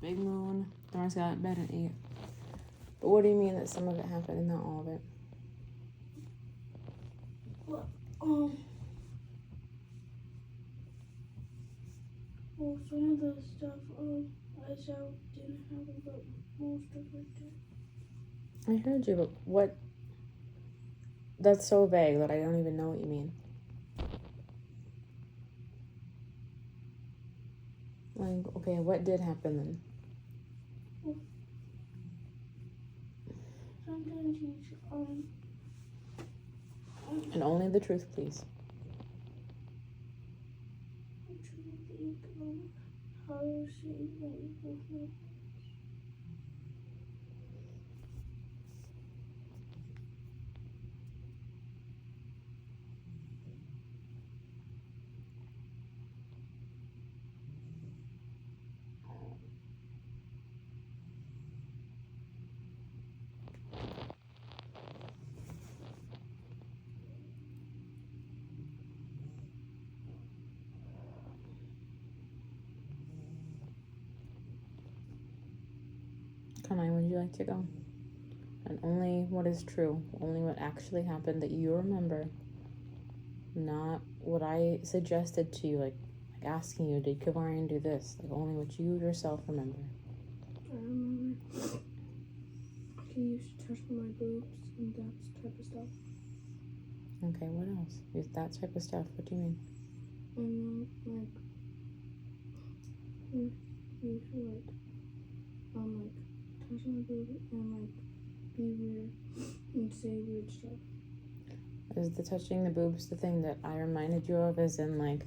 big moon. Tomorrow's got out of bed at 8. But what do you mean that some of it happened and not all of it? Well, some of the stuff, I said didn't happen, but most of it did. I heard you, but what? That's so vague that I don't even know what you mean. Like, okay, what did happen then? Sometimes he's, And only the truth, please. I'm trying to think of how to say that. Come on, would you like to go? And only what is true, only what actually happened that you remember, not what I suggested to you, like asking you, did Kavarian do this? Like only what you yourself remember. I remember he used to touch my boobs and that type of stuff. Okay, what else? Is that type of stuff? What do you mean? And like he used to like touch my boob and like be weird and say weird stuff. Is the touching the boobs the thing that I reminded you of, as in like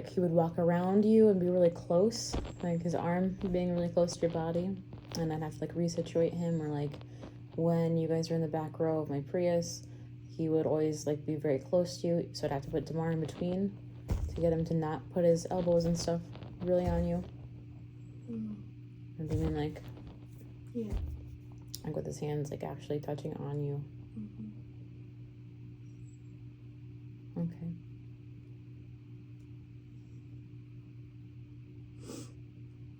he would walk around you and be really close, like his arm being really close to your body, and I'd have to like resituate him, or like when you guys were in the back row of my Prius, he would always like be very close to you, so I'd have to put Damar in between to get him to not put his elbows and stuff really on you. Or do you mean like, yeah, like with his hands like actually touching on you? Okay.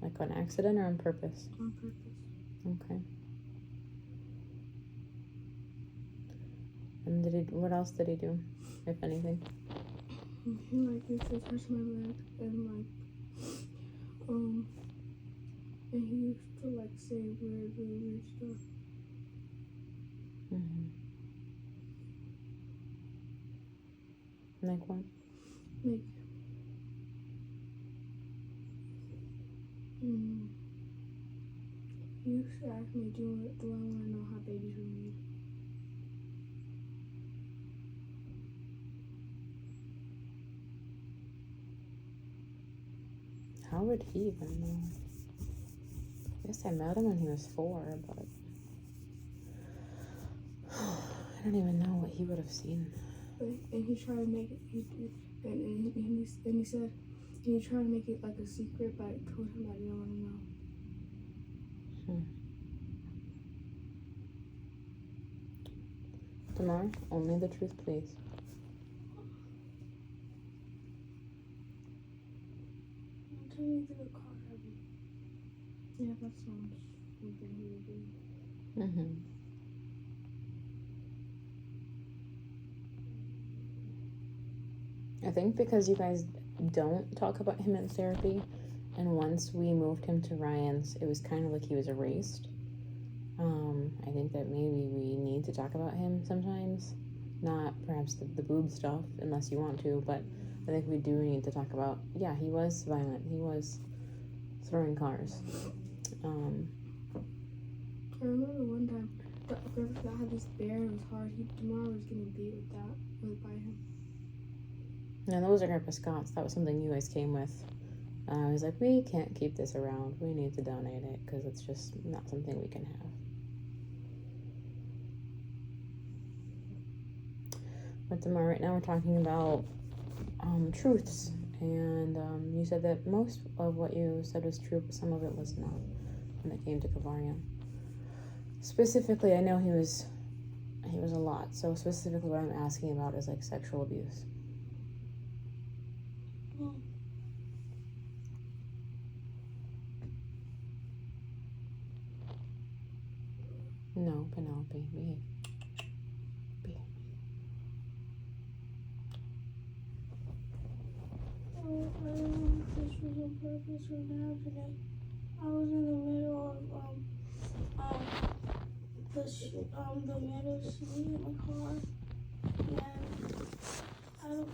Like on accident or on purpose? on purpose. Okay. And what else did he do, if anything? He like used to touch my leg and like and he used to like say weird stuff. Like what? Like he used to ask me, do I want to know how babies were made? How would he even know? I guess I met him when he was 4, but I don't even know what he would have seen. And he tried to make it. He said he tried to make it like a secret, but I told him I didn't want to know. Damar, only the truth, please. I'm turning to the car heavy. Yeah, that sounds something he would do. I think because you guys don't talk about him in therapy, and once we moved him to Ryan's, it was kind of like he was erased. I think that maybe we need to talk about him sometimes. Not perhaps the boob stuff, unless you want to, but I think we do need to talk about, yeah, he was violent. He was throwing cars. I remember one time, Grandpa had this bear, it was hard. Tomorrow was getting beat by him. No, those are Grandpa Scott's. That was something you guys came with. I was like, we can't keep this around. We need to donate it because it's just not something we can have. But Damar, right now we're talking about truths. And you said that most of what you said was true, but some of it was not when it came to Kavarian. Specifically, I know he was a lot. So specifically what I'm asking about is like sexual abuse. No, Penelope, behave. Behave. Oh, I don't know if this was on purpose or not today. I was in the middle of the middle seat in the car, and I don't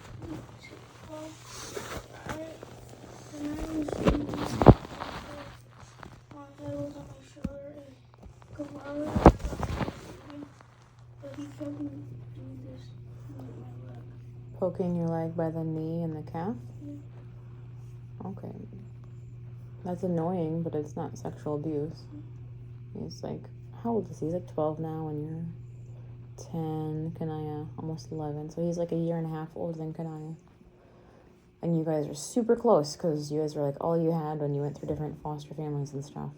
and I was thinking my head was on my shoulder, and Kamara was on but he kept me doing this with my leg. Poking your leg by the knee and the calf? Yeah. Okay. That's annoying, but it's not sexual abuse. He's like, how old is he? He's like 12 now, and you're 10, Kanaya, almost 11. So he's like a year and a half older than Kanaya. And you guys are super close because you guys were like all you had when you went through different foster families and stuff.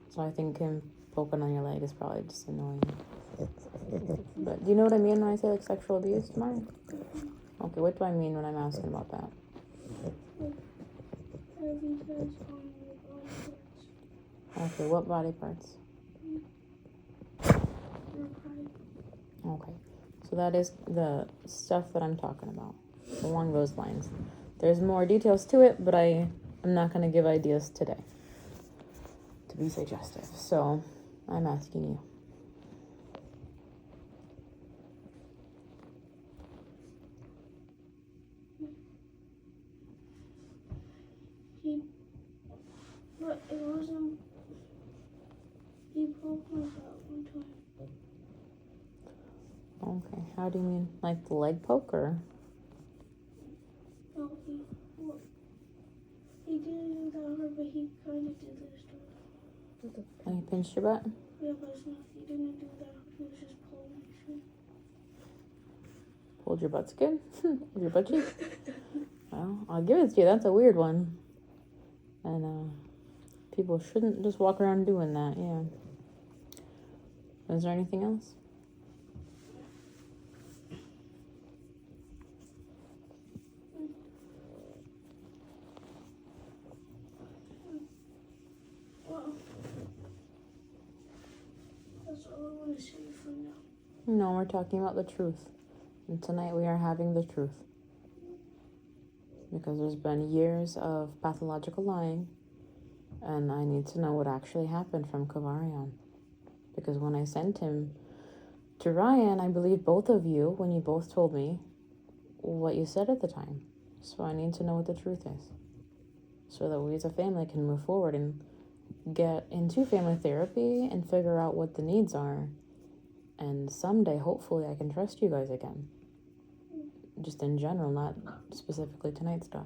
So I think him poking on your leg is probably just annoying. But do you know what I mean when I say like sexual abuse, Tamara? Okay, what do I mean when I'm asking about that? Okay, what body parts? Okay, so that is the stuff that I'm talking about, along those lines. There's more details to it, but I'm not going to give ideas today to be suggestive. So I'm asking you. But it wasn't. He poked my butt one time. Okay, how do you mean? Like the leg poke or? No, he didn't do that hard, but he kind of did this to her. And he pinched your butt? Yeah, but it's not, he didn't do that. He was just pulling my shit. Pulled your butt skin? Pulled your butt cheek? Well, I'll give it to you. That's a weird one. And people shouldn't just walk around doing that, yeah. Is there anything else? Well, that's all I want to say for now. No, we're talking about the truth. And tonight we are having the truth. Because there's been years of pathological lying, and I need to know what actually happened from Kavarian. Because when I sent him to Ryan, I believe both of you, when you both told me what you said at the time. So I need to know what the truth is, so that we as a family can move forward and get into family therapy and figure out what the needs are. And someday, hopefully, I can trust you guys again. Just in general, not specifically tonight's stuff.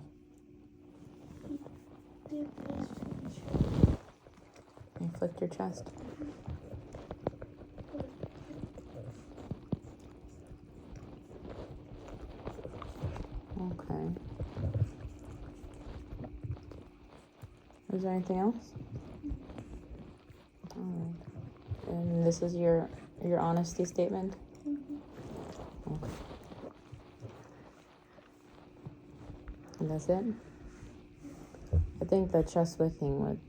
Did this finish? You flicked your chest. Okay. Is there anything else? Alright. And this is your honesty statement? Mm-hmm. Okay. And that's it? I think the chest flicking would...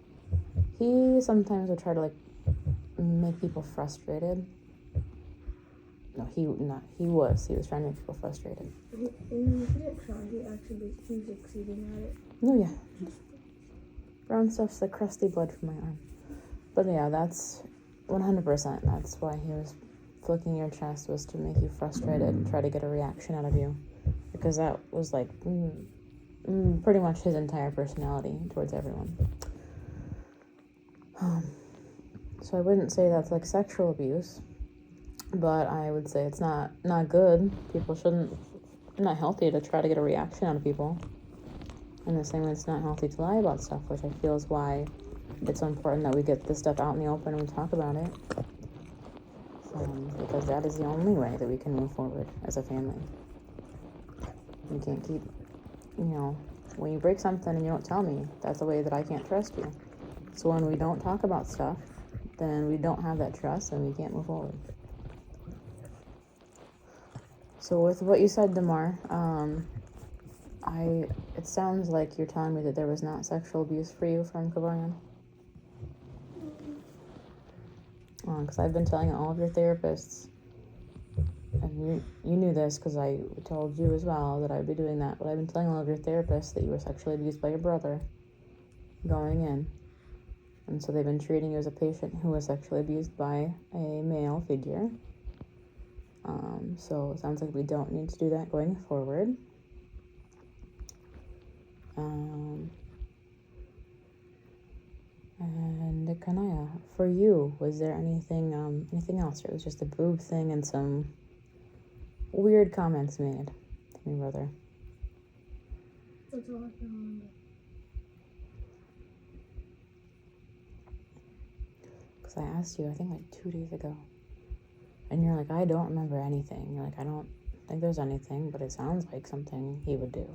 He sometimes would try to, like, make people frustrated. No, he was trying to make people frustrated. He didn't try. He was succeeding at it. Oh, yeah. Brown stuff's the crusty blood from my arm. But yeah, that's 100%. That's why he was flicking your chest, was to make you frustrated and try to get a reaction out of you. Because that was like pretty much his entire personality towards everyone. So I wouldn't say that's like sexual abuse, but I would say it's not good. People shouldn't, not healthy to try to get a reaction out of people. In the same way, it's not healthy to lie about stuff, which I feel is why it's so important that we get this stuff out in the open and we talk about it. Because that is the only way that we can move forward as a family. You can't keep, when you break something and you don't tell me, that's a way that I can't trust you. So when we don't talk about stuff, then we don't have that trust and we can't move forward. So with what you said, Damar, it sounds like you're telling me that there was not sexual abuse for you from Kavarian. Because I've been telling all of your therapists, and you knew this because I told you as well that I'd be doing that, but I've been telling all of your therapists that you were sexually abused by your brother going in. And so they've been treating you as a patient who was sexually abused by a male figure. So it sounds like we don't need to do that going forward. And Kanaya, for you, was there anything else? Or it was just a boob thing and some weird comments made to me, brother? That's all I can remember. Because I asked you, I think like 2 days ago, and you're like, I don't remember anything. You're like, I don't think there's anything, but it sounds like something he would do.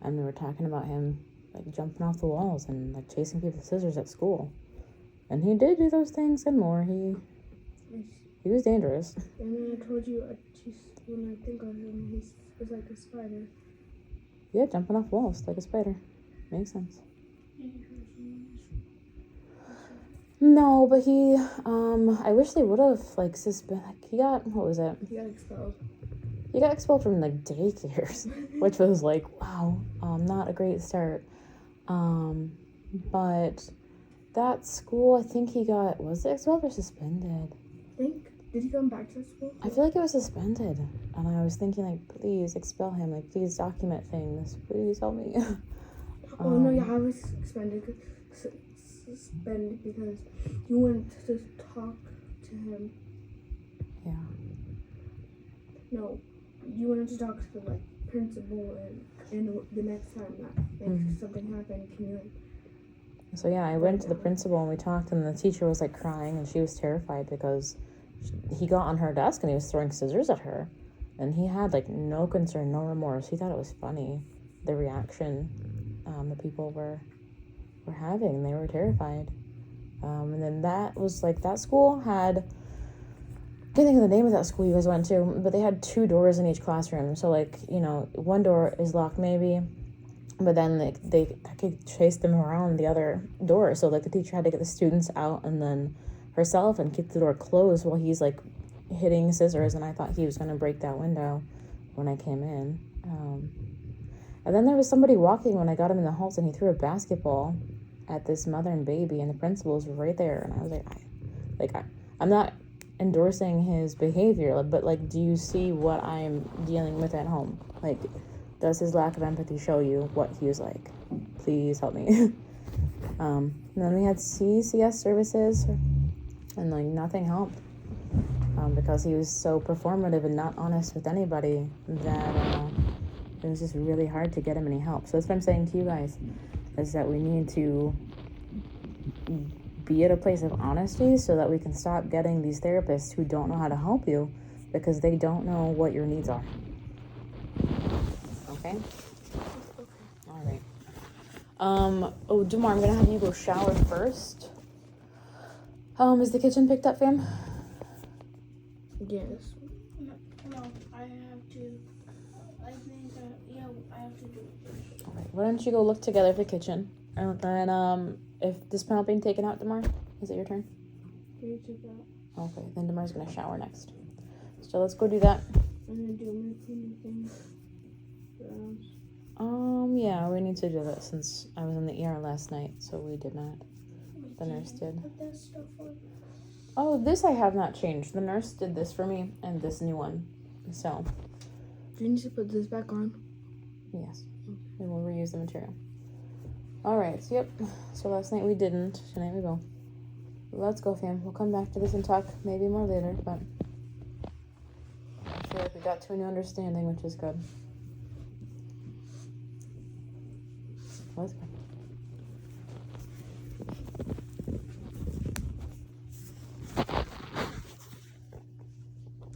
And we were talking about him like jumping off the walls and like chasing people with scissors at school. And he did do those things and more. He was dangerous. And then I told you, when I think of him, he's like a spider. Yeah, jumping off walls like a spider. Makes sense. No, but he, I wish they would have, like, he got, what was it? He got expelled. He got expelled from, like, daycares, which was, like, wow, not a great start. But that school, I think he got, was it expelled or suspended? Did he come back to school? I feel like it was suspended. And I was thinking, like, please expel him. Like, please document things. Please help me. No, yeah, I was suspended because you wanted to talk to him. Yeah. No, you wanted to talk to the, like, principal and the next time that something happened, can you, like... So, yeah, I went to the principal and we talked, and the teacher was, like, crying, and she was terrified because he got on her desk and he was throwing scissors at her. And he had, like, no concern, no remorse. He thought it was funny, the reaction the people were having. They were terrified. And then that was, like, that school had... I can't think of the name of that school you guys went to, but they had 2 doors in each classroom. So, like, you know, one door is locked maybe, but then they could chase them around the other door. So, like, the teacher had to get the students out and then herself and keep the door closed while he's, like, hitting scissors. And I thought he was going to break that window when I came in. And then there was somebody walking when I got him in the halls, and he threw a basketball at this mother and baby, and the principal was right there. And I was like, I'm not endorsing his behavior, but, like, do you see what I'm dealing with at home? Like, does his lack of empathy show you what he was like? Please help me. And then we had CCS services, and, like, nothing helped, because he was so performative and not honest with anybody that it was just really hard to get him any help. So that's what I'm saying to you guys, is that we need to be at a place of honesty so that we can stop getting these therapists who don't know how to help you because they don't know what your needs are. Okay? All right. Dumar, I'm gonna have you go shower first. Is the kitchen picked up, fam? Yes. No, I have to. I think yeah, I have to do it first. All right. Why don't you go look together at the kitchen, and then if this panel being taken out, Damar, is it your turn? You took that. Okay, then Damar's gonna shower next. So let's go do that. I'm gonna do my cleaning things. Yeah, we need to do that since I was in the ER last night, so we did not. The nurse did. Put that stuff on. Oh, this I have not changed. The nurse did this for me, and this new one. So. Do you need to put this back on? Yes. And we'll reuse the material. Alright, so yep. So last night we didn't. Tonight we will. Let's go, fam. We'll come back to this and talk maybe more later, but I feel like we got to a new understanding, which is good. Let's go.